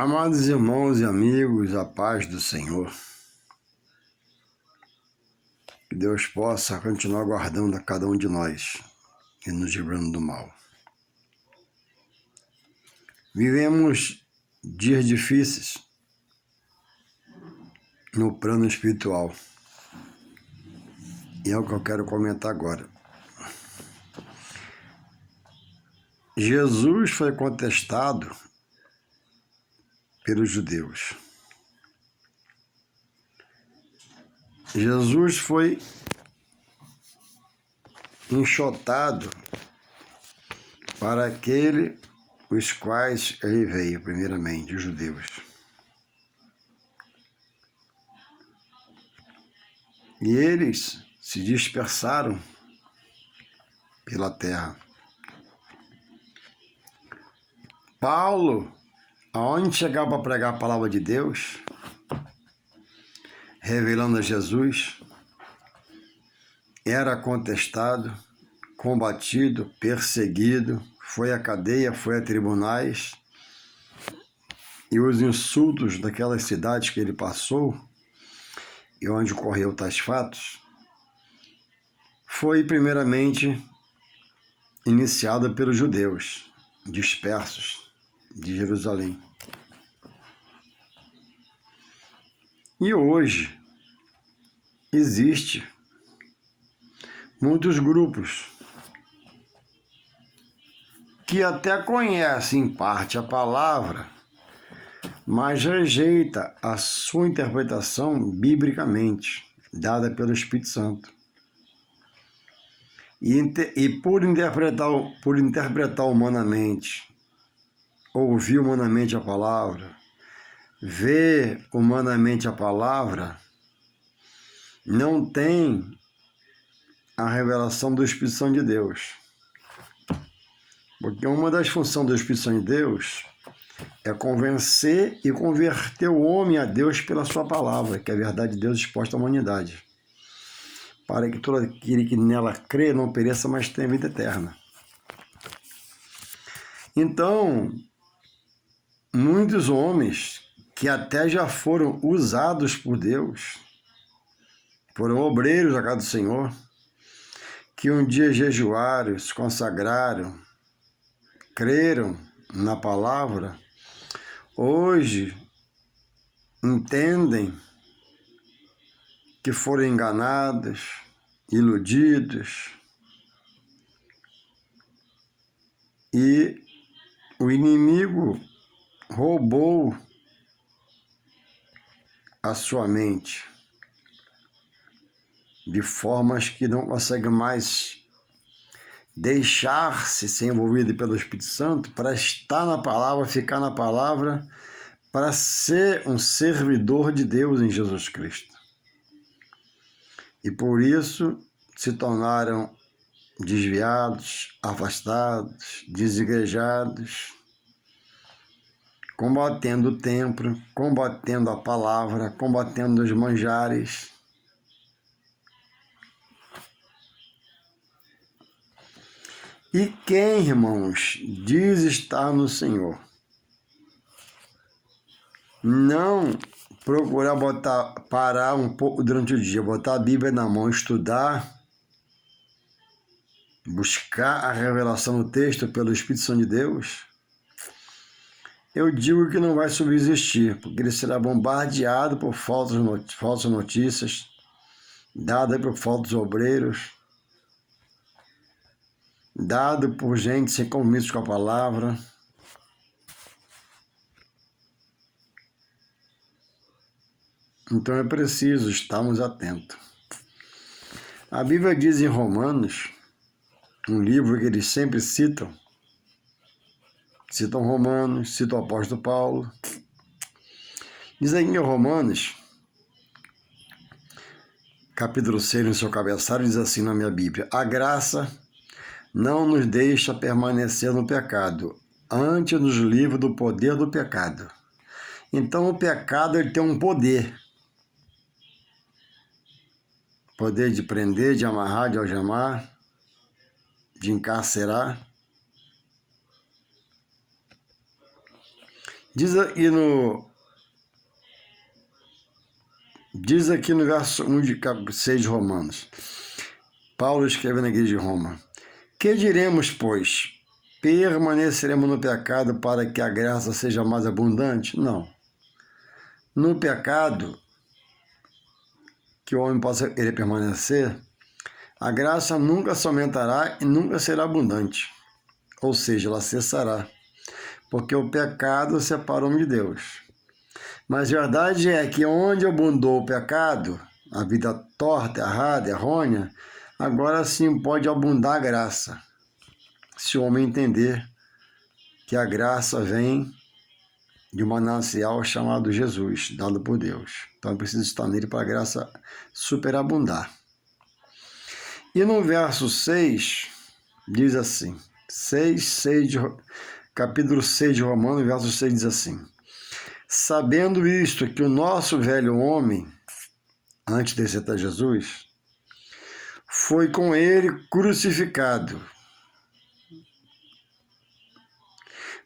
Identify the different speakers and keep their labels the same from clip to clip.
Speaker 1: Amados irmãos e amigos, a paz do Senhor. Que Deus possa continuar guardando a cada um de nós e nos livrando do mal. Vivemos dias difíceis no plano espiritual. E é o que eu quero comentar agora. Jesus foi contestado pelos judeus. Jesus foi enxotado para os quais ele veio, primeiramente, os judeus. E eles se dispersaram pela terra. Paulo, aonde chegava para pregar a palavra de Deus, revelando a Jesus, era contestado, combatido, perseguido, foi à cadeia, foi a tribunais, e os insultos daquelas cidades que ele passou, e onde ocorreu tais fatos, foi primeiramente iniciada pelos judeus dispersos de Jerusalém. E hoje existe muitos grupos que até conhecem em parte a palavra, mas rejeita a sua interpretação biblicamente, dada pelo Espírito Santo. E por interpretar humanamente, ouvir humanamente a palavra, ver humanamente a palavra, não tem a revelação do Espírito Santo de Deus. Porque uma das funções do Espírito Santo de Deus é convencer e converter o homem a Deus pela sua palavra, que é a verdade de Deus exposta à humanidade, para que todo aquele que nela crê não pereça, mas tenha vida eterna. Então, muitos homens que até já foram usados por Deus, foram obreiros da casa do Senhor, que um dia jejuaram, se consagraram, creram na palavra, hoje entendem que foram enganados, iludidos, e o inimigo roubou a sua mente de formas que não consegue mais deixar-se ser envolvido pelo Espírito Santo para estar na palavra, ficar na palavra, para ser um servidor de Deus em Jesus Cristo. E por isso se tornaram desviados, afastados, desigrejados, combatendo o templo, combatendo a palavra, combatendo os manjares. E quem, irmãos, diz estar no Senhor, não procurar parar um pouco durante o dia, botar a Bíblia na mão, estudar, buscar a revelação do texto pelo Espírito Santo de Deus, eu digo que não vai subsistir, porque ele será bombardeado por falsas notícias, dadas por falsos obreiros, dado por gente sem compromisso com a palavra. Então é preciso estarmos atentos. A Bíblia diz em Romanos, um livro que eles sempre citam Romanos, citam o apóstolo Paulo, diz aí em Romanos, capítulo 6, no seu cabeçalho, diz assim na minha Bíblia: a graça não nos deixa permanecer no pecado, antes nos livra do poder do pecado. Então o pecado ele tem um poder de prender, de amarrar, de algemar, de encarcerar. Diz aqui no verso 1 de 6 de Romanos, Paulo escrevendo na igreja de Roma: que diremos, pois? Permaneceremos no pecado para que a graça seja mais abundante? Não. No pecado, que o homem possa querer permanecer, a graça nunca se aumentará e nunca será abundante. Ou seja, ela cessará. Porque o pecado separa o homem de Deus. Mas a verdade é que onde abundou o pecado, a vida torta, errada, errônea, agora sim pode abundar a graça. Se o homem entender que a graça vem de um manancial chamado Jesus, dado por Deus. Então precisa estar nele para a graça superabundar. E no verso 6, diz assim, capítulo 6 de Romanos, verso 6 diz assim: sabendo isto, que o nosso velho homem, antes de aceitar Jesus, foi com ele crucificado,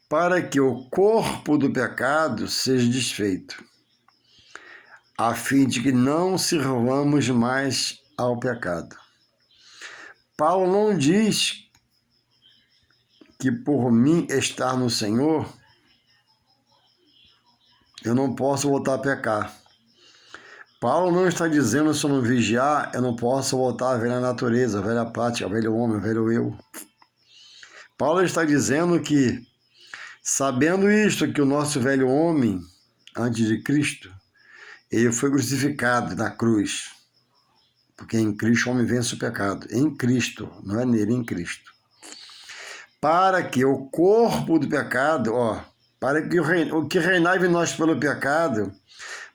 Speaker 1: para que o corpo do pecado seja desfeito, a fim de que não sirvamos mais ao pecado. Paulo não diz que por mim estar no Senhor, eu não posso voltar a pecar. Paulo não está dizendo, se eu não vigiar, eu não posso voltar à velha natureza, à velha prática, ao velho homem, ao velho eu. Paulo está dizendo que, sabendo isto, que o nosso velho homem, antes de Cristo, ele foi crucificado na cruz. Porque em Cristo o homem vence o pecado. Em Cristo, não é nele, em Cristo. Para que o corpo do pecado, para que o que reinava em nós pelo pecado,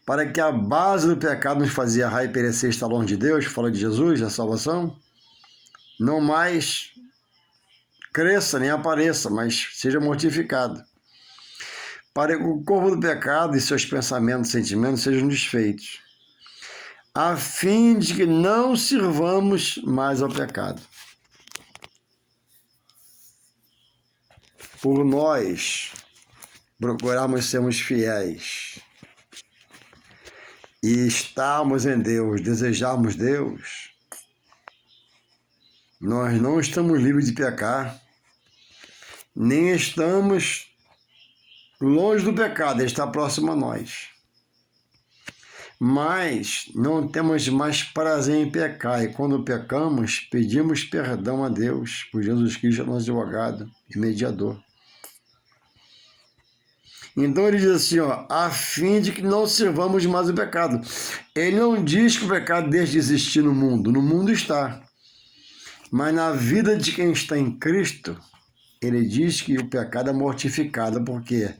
Speaker 1: para que a base do pecado nos fazia errar e perecer, estar longe de Deus, fala de Jesus, a salvação, não mais cresça nem apareça, mas seja mortificado. Para que o corpo do pecado e seus pensamentos e sentimentos sejam desfeitos, a fim de que não sirvamos mais ao pecado. Por nós procurarmos sermos fiéis e estarmos em Deus, desejarmos Deus, nós não estamos livres de pecar, nem estamos longe do pecado, ele está próximo a nós. Mas não temos mais prazer em pecar, e quando pecamos, pedimos perdão a Deus, por Jesus Cristo, nosso advogado e mediador. Então ele diz assim, a fim de que não sirvamos mais o pecado. Ele não diz que o pecado deixe de existir no mundo está. Mas na vida de quem está em Cristo, ele diz que o pecado é mortificado, porque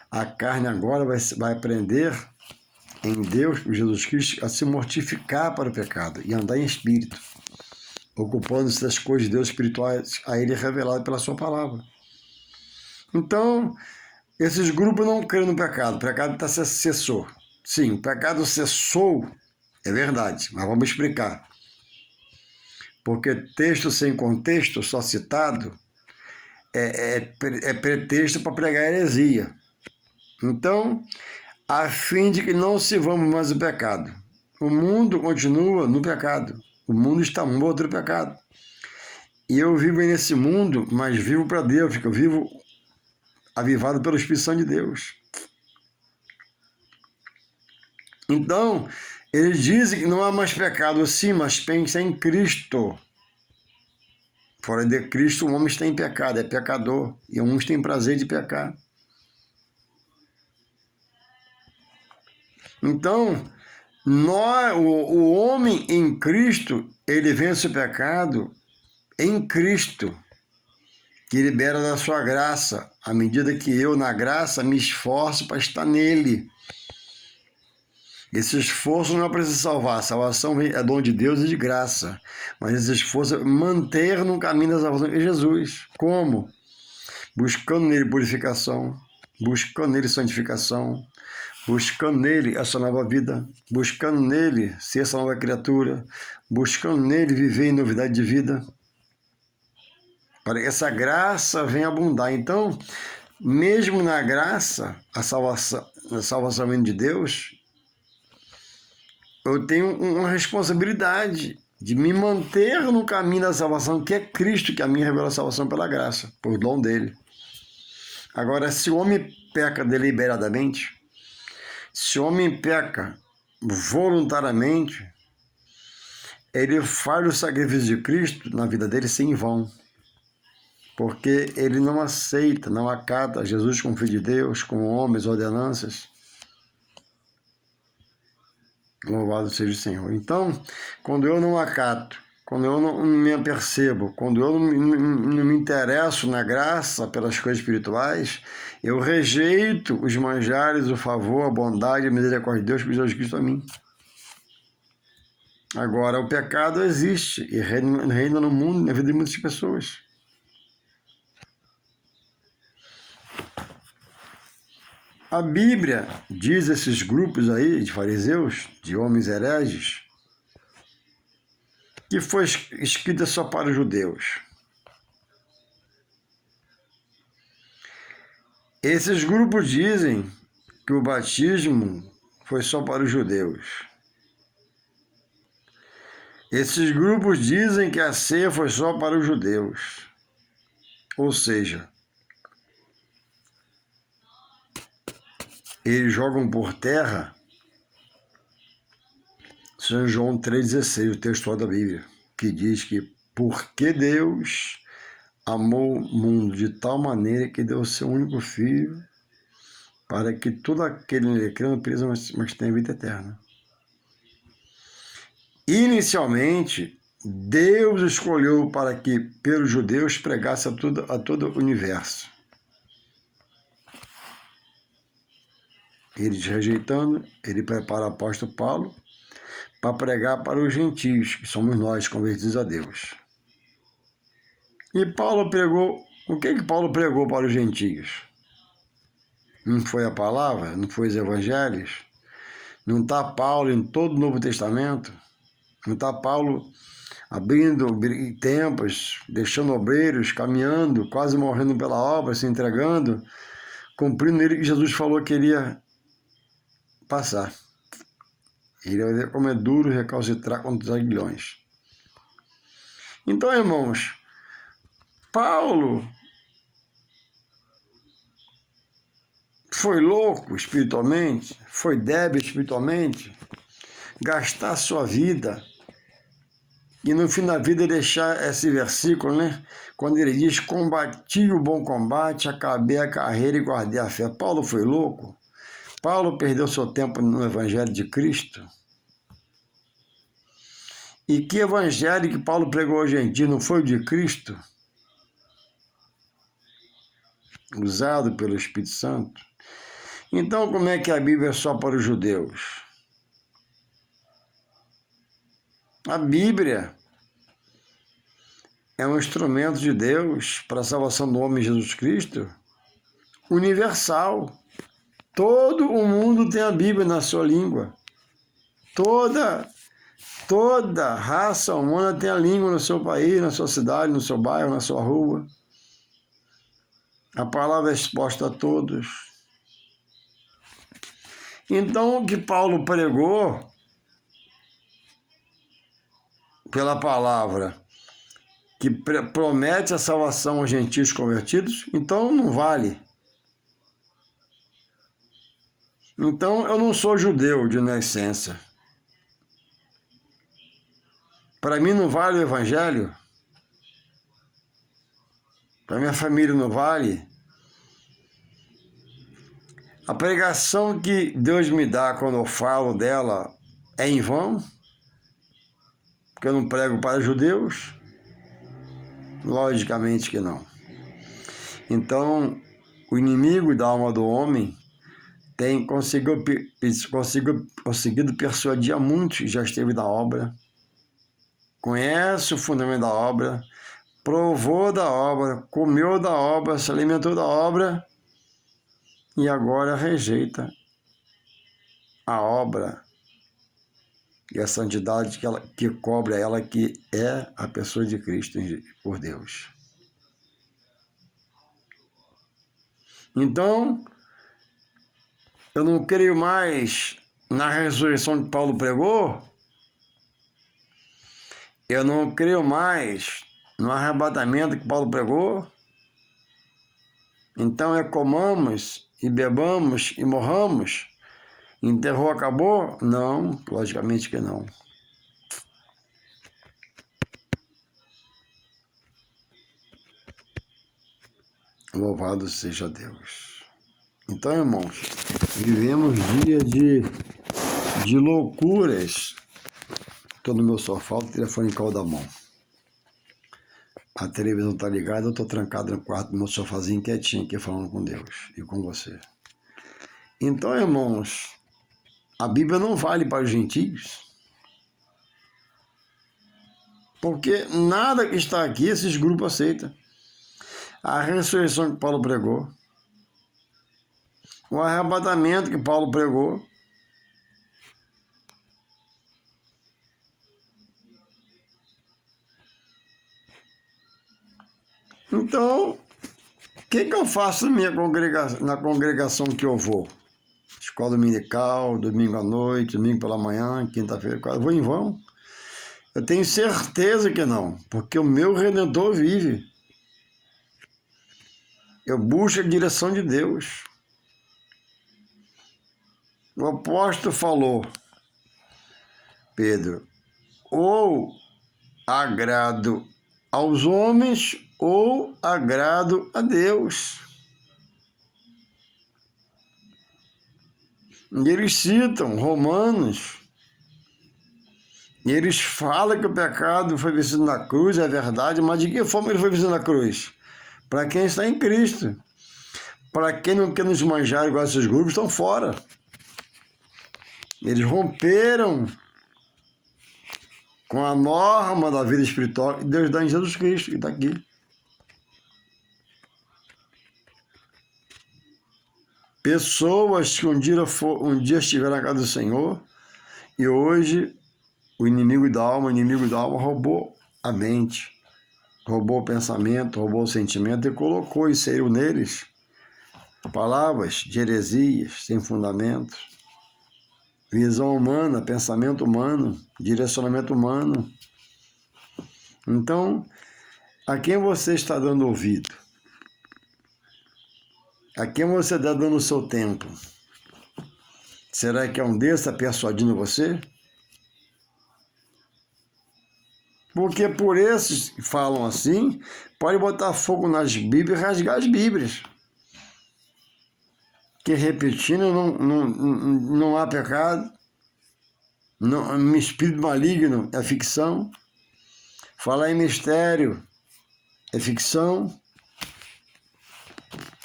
Speaker 1: a carne agora vai aprender em Deus, por Jesus Cristo, a se mortificar para o pecado e andar em espírito, ocupando-se das coisas de Deus espirituais a ele revelado pela sua palavra. Então, esses grupos não creem no pecado. O pecado cessou. Sim, o pecado cessou, é verdade, mas vamos explicar. Porque texto sem contexto, só citado, é pretexto para pregar heresia. Então, a fim de que não sirvamos mais o pecado. O mundo continua no pecado. O mundo está morto no pecado. E eu vivo nesse mundo, mas vivo para Deus, porque eu vivo avivado pelo Espírito Santo de Deus. Então, eles dizem que não há mais pecado, sim, mas pensa em Cristo. Fora de Cristo, o homem está em pecado, é pecador, e uns têm prazer de pecar. Então, o homem em Cristo, ele vence o pecado em Cristo, que libera da sua graça, à medida que eu, na graça, me esforço para estar nele. Esse esforço não é para se salvar, a salvação é dom de Deus e de graça, mas esse esforço é manter no caminho da salvação de Jesus. Como? Buscando nele purificação, buscando nele santificação, buscando nele essa nova vida, buscando nele ser essa nova criatura, buscando nele viver em novidade de vida, para que essa graça venha abundar. Então, mesmo na graça, a salvação vindo de Deus, eu tenho uma responsabilidade de me manter no caminho da salvação, que é Cristo, que a mim revelou a salvação pela graça, por dom dele. Agora, se o homem peca deliberadamente, se o homem peca voluntariamente, ele faz o sacrifício de Cristo na vida dele sem vão. Porque ele não aceita, não acata Jesus como Filho de Deus, como homens, ordenanças. Louvado seja o Senhor. Então, quando eu não acato, quando eu não me apercebo, quando eu não me interesso na graça pelas coisas espirituais, eu rejeito os manjares, o favor, a bondade, a misericórdia de Deus que Jesus Cristo a mim. Agora, o pecado existe e reina no mundo, na vida de muitas pessoas. A Bíblia diz esses grupos aí de fariseus, de homens hereges, que foi escrita só para os judeus. Esses grupos dizem que o batismo foi só para os judeus. Esses grupos dizem que a ceia foi só para os judeus. Ou seja, eles jogam por terra São João 3,16, o texto da Bíblia, que diz que porque Deus amou o mundo de tal maneira que deu o seu único filho para que todo aquele que não presa, mas tenha vida eterna. Inicialmente, Deus escolheu para que, pelos judeus, pregasse a todo o universo. Eles rejeitando, ele prepara o apóstolo Paulo para pregar para os gentios, que somos nós, convertidos a Deus. E Paulo pregou, o que Paulo pregou para os gentios? Não foi a palavra? Não foi os evangelhos? Não está Paulo em todo o Novo Testamento? Não está Paulo abrindo tempos, deixando obreiros, caminhando, quase morrendo pela obra, se entregando, cumprindo ele que Jesus falou que iria passar. Ele vai ver como é duro recalcitrar contra os aguilhões. Então, irmãos, Paulo foi louco espiritualmente, foi débil espiritualmente, gastar sua vida e no fim da vida deixar esse versículo, né? Quando ele diz, combati o bom combate, acabei a carreira e guardei a fé. Paulo foi louco? Paulo perdeu seu tempo no Evangelho de Cristo? E que evangelho que Paulo pregou hoje em dia não foi o de Cristo? Usado pelo Espírito Santo? Então, como é que a Bíblia é só para os judeus? A Bíblia é um instrumento de Deus para a salvação do homem Jesus Cristo, universal. Todo o mundo tem a Bíblia na sua língua. Toda raça humana tem a língua no seu país, na sua cidade, no seu bairro, na sua rua. A palavra é exposta a todos. Então, o que Paulo pregou pela palavra, que promete a salvação aos gentios convertidos, então não vale. Então, eu não sou judeu de nascença. Para mim não vale o evangelho? Para minha família não vale? A pregação que Deus me dá quando eu falo dela é em vão? Porque eu não prego para judeus? Logicamente que não. Então, o inimigo da alma do homem tem conseguido persuadir a muitos que já esteve na obra, conhece o fundamento da obra, provou da obra, comeu da obra, se alimentou da obra e agora rejeita a obra e a santidade que cobre a ela, que é a pessoa de Cristo por Deus. Então, eu não creio mais na ressurreição que Paulo pregou, eu não creio mais no arrebatamento que Paulo pregou. Então comamos e bebamos e morramos. Enterrou, acabou? Não, logicamente que não. Louvado seja Deus. Então, irmãos, vivemos dias de loucuras. Estou no meu sofá, o telefone caiu da mão. A televisão está ligada, eu estou trancado no quarto do meu sofazinho quietinho aqui falando com Deus e com você. Então, irmãos, a Bíblia não vale para os gentios. Porque nada que está aqui esses grupos aceitam. A ressurreição que Paulo pregou, o arrebatamento que Paulo pregou, então, o que eu faço na congregação que eu vou? Escola dominical, domingo à noite, domingo pela manhã, quinta-feira, eu vou em vão? Eu tenho certeza que não, porque o meu Redentor vive. Eu busco a direção de Deus. O apóstolo falou, Pedro, ou agrado aos homens ou agrado a Deus. E eles citam Romanos, e eles falam que o pecado foi vencido na cruz, é verdade, mas de que forma ele foi vencido na cruz? Para quem está em Cristo. Para quem não quer nos manjar igual esses grupos, estão fora. Eles romperam com a norma da vida espiritual que Deus dá em Jesus Cristo, que está aqui. Pessoas que um dia estiveram na casa do Senhor e hoje o inimigo da alma roubou a mente, roubou o pensamento, roubou o sentimento e colocou e inseriu neles palavras de heresias sem fundamento, visão humana, pensamento humano, direcionamento humano. Então, a quem você está dando ouvido? A quem você está dando o seu tempo? Será que é um desses que está persuadindo você? Porque por esses que falam assim, pode botar fogo nas Bíblias e rasgar as Bíblias. Que repetindo não há pecado, não, espírito maligno é ficção, falar em mistério é ficção,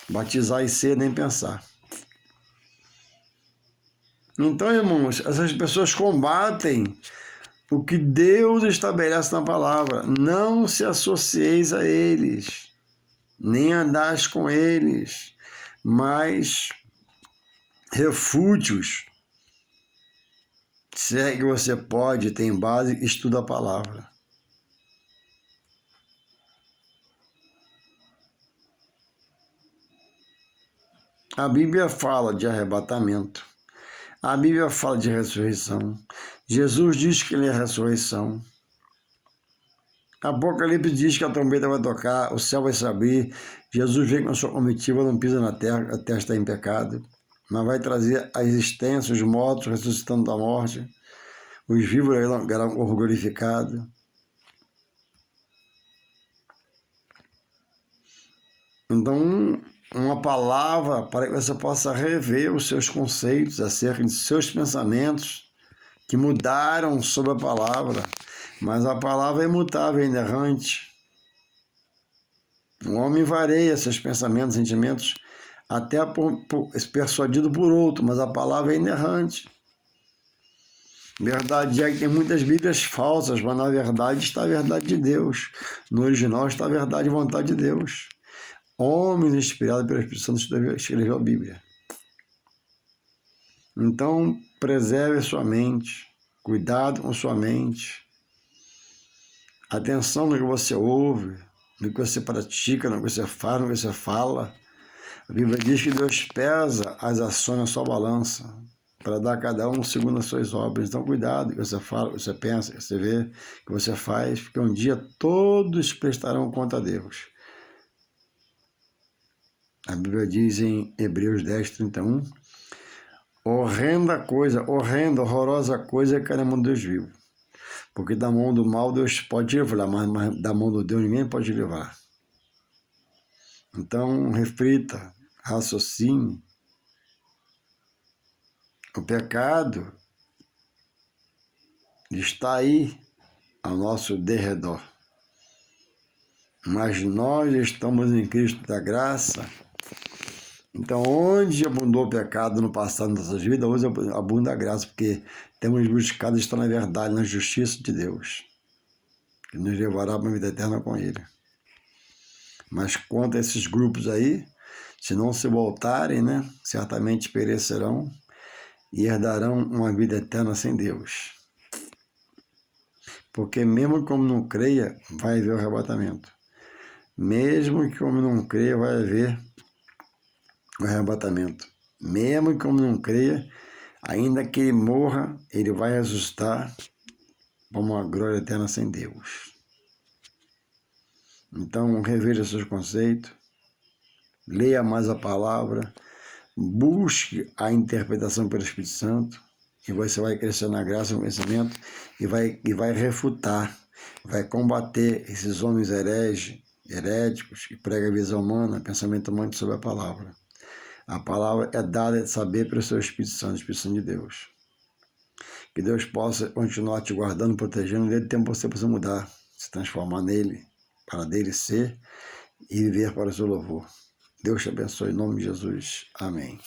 Speaker 1: batizar e ser nem pensar. Então, irmãos, essas pessoas combatem o que Deus estabelece na palavra. Não se associeis a eles, nem andais com eles, mas refúte-os. Se é que você pode, tem base, estuda a palavra. A Bíblia fala de arrebatamento. A Bíblia fala de ressurreição. Jesus diz que ele é a ressurreição. Apocalipse diz que a trombeta vai tocar, o céu vai se abrir, Jesus vem com a sua comitiva, não pisa na terra, a terra está em pecado, mas vai trazer a existência, os mortos ressuscitando da morte, os vivos serão glorificados. Então, uma palavra para que você possa rever os seus conceitos acerca de seus pensamentos que mudaram sobre a palavra, mas a palavra é imutável, é inerrante. O homem varia seus pensamentos, sentimentos, até persuadido por outro, mas a palavra é inerrante. Verdade é que tem muitas Bíblias falsas, mas na verdade está a verdade de Deus. No original está a verdade e vontade de Deus. Homem inspirado pelo Espírito Santo escreveu a Bíblia. Então, preserve sua mente, cuidado com sua mente, atenção no que você ouve, no que você pratica, no que você faz, no que você fala. A Bíblia diz que Deus pesa as ações na sua balança, para dar a cada um segundo as suas obras. Então, cuidado que você fala, que você pensa, que você vê, que você faz, porque um dia todos prestarão conta a Deus. A Bíblia diz em Hebreus 10:31, horrenda, horrorosa coisa é cair na mão de Deus vivo. Porque da mão do mal Deus pode livrar, mas da mão do Deus ninguém pode livrar. Então, reflita, raciocine. O pecado está aí ao nosso derredor. Mas nós estamos em Cristo da graça. Então, onde abundou o pecado no passado nas nossas vidas, hoje abunda a graça, porque temos buscado estar na verdade, na justiça de Deus, que nos levará para a vida eterna com Ele. Mas quanto a esses grupos aí, se não se voltarem, né, certamente perecerão e herdarão uma vida eterna sem Deus. Porque mesmo que o homem não creia, vai haver o arrebatamento. Mesmo que o homem não creia, vai haver o arrebatamento. Mesmo que o homem não creia, ainda que ele morra, ele vai ressuscitar para uma glória eterna sem Deus. Então, reveja seus conceitos, leia mais a palavra, busque a interpretação pelo Espírito Santo, e você vai crescer na graça e no conhecimento, e vai refutar, vai combater esses homens heréticos que pregam a visão humana, pensamento humano sobre a palavra. A palavra é dada de saber pelo seu Espírito Santo, Espírito Santo de Deus. Que Deus possa continuar te guardando, protegendo, desde o tempo você possa mudar, se transformar nele, para dele ser e viver para o seu louvor. Deus te abençoe em nome de Jesus. Amém.